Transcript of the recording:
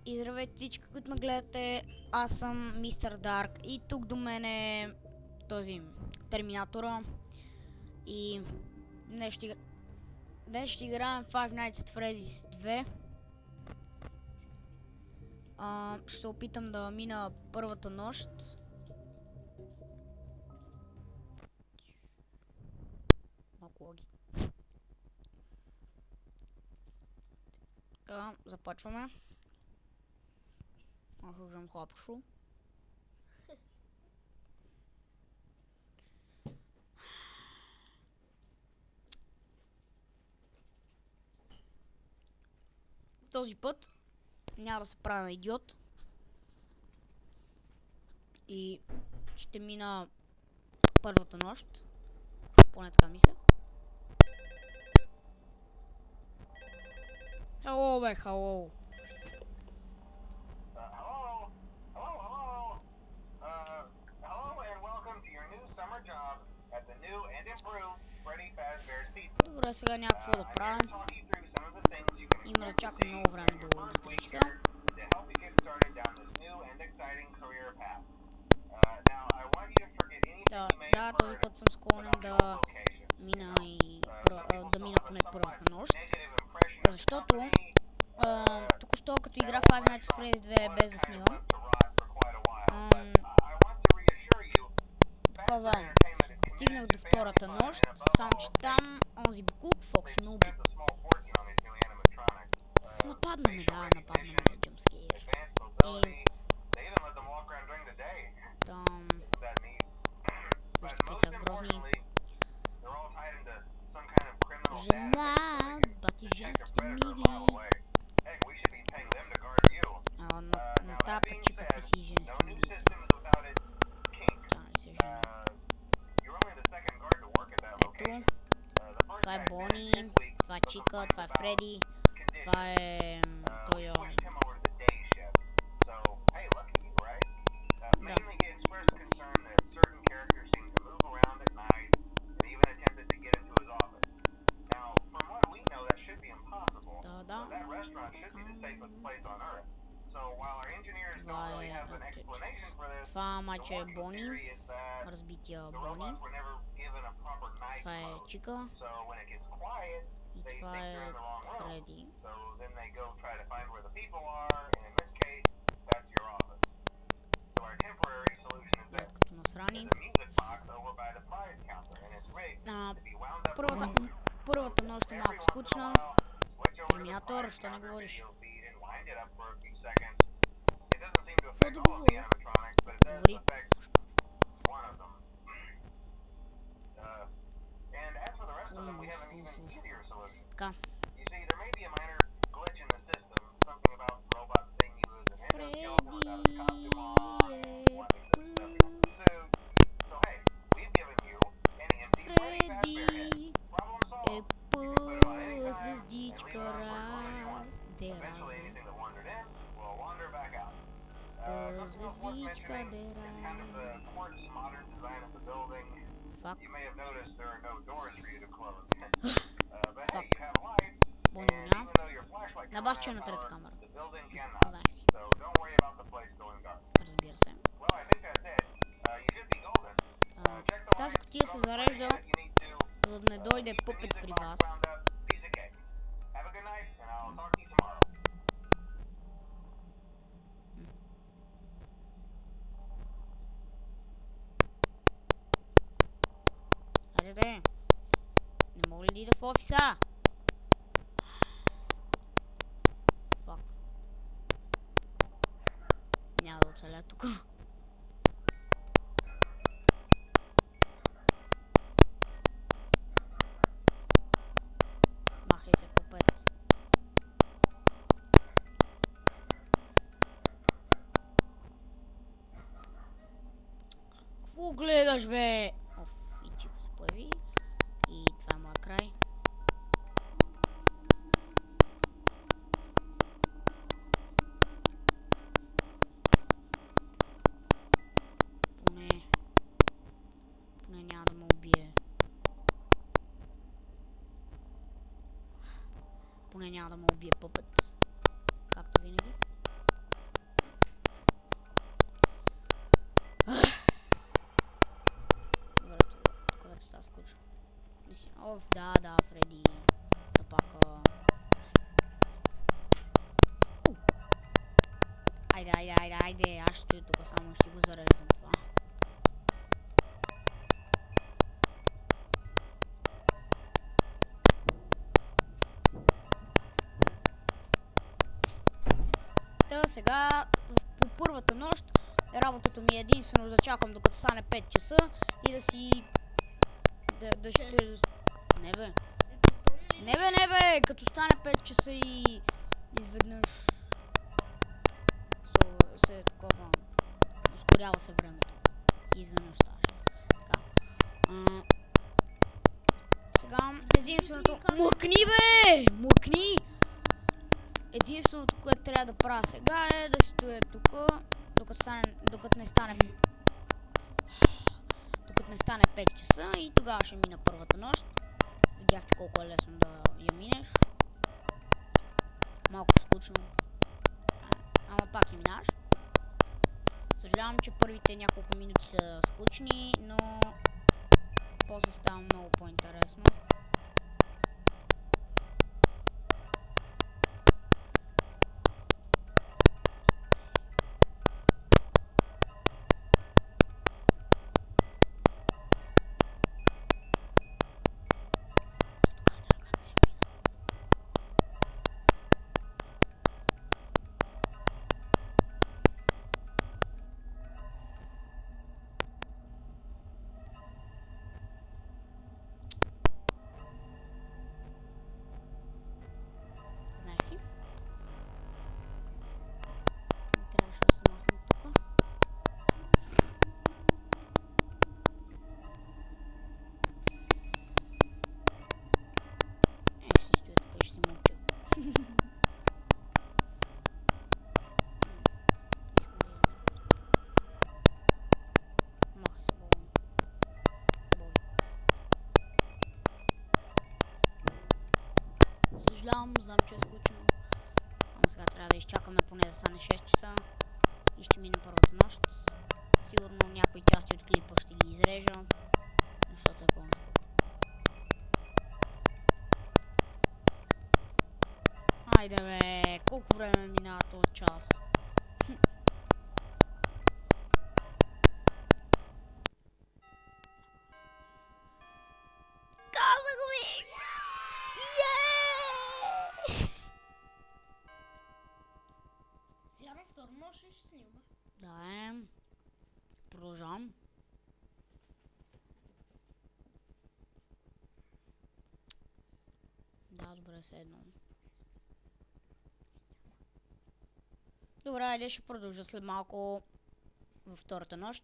И здравейте всички, които ме гледате, аз съм Мистер Дарк и тук до мен е този Терминатора и днес ще играем Five Nights at Freddy's 2. Ще се опитам да мина първата нощ. Малко логи. Така, започваме. Аз служам хлапшо. Този път няма да се правя на идиот и ще мина първата нощ, поне така мисля. Hello бе, hello. Добре, сега някакво да правим. Има да чакам много време до 3 часа. Да, този път съм склонен да мина поне първата нощ. Защото току-що като играх Five Nights at Freddy's 2 без да снимам, такова стигнах до втората нощ, само че там онзи буклук Фокси ме уби. Нападна ме джъмскейр. И там вижте какви са грозни жена, бати женските мигли. На тая печи какви си женски мигли. Тя не се жена. Ето, това е Бони, това е Чика, това е Фреди, това е той. Това майче е Бони, разбития Бони. Това е Чика. И това е Фреди. Гледат като насрани. Първата нощ е малко скучна. Терминатор, що не говориш? Какво да говоря? Говори. Така. Фреди е пълна звездичка раздера. Звездичка дера. Фак. Бони няма. Набавче на трета камера. Знаех си. Разбира се. Тази кутия се зарежда, за да не дойде пъпет при вас. Хайде, не мога ли да ида в офиса? Фак. Няма да оцеля тук. Махай се попет. Какво гледаш, бе? И Чика се появи. И това е моя край. Поне няма да ме убие. Поне няма да ме убие пъпът. Както винаги. Да, Фреди. Тапака. Айде, аз ще стоя тук, само ще си го зареждам това. Та сега, по първата нощ, работата ми е единствено да чакам докато стане 5 часа и да си... Да ще... Не бе, като стане 5 часа и изведнъж се такова, ускорява се времето. Изведнъж става 6. Сега единственото... Млъкни бе! Млъкни! Единственото, което трябва да правя сега е да стоя тук, докато не стане 5 часа и тогава ще мина първата нощ. Видяхте колко е лесно да я минеш. Малко скучно. Ама пак я минаш. Съжалявам, че първите няколко минути са скучни, но после става много по-интересно. Съжалявам, знам, че е скучно. Ама сега трябва да изчакаме поне да стане 6 часа и ще мине първата нощ. Сигурно някои части от клипа ще ги изрежа, защото е пълно скука. Айде бе, колко време минава този час? Казах ви! Сега на втора нощ ще снимаме. Да, продължавам. Да, добре, се едно. Добре, айде ще продължа след малко във втората нощ.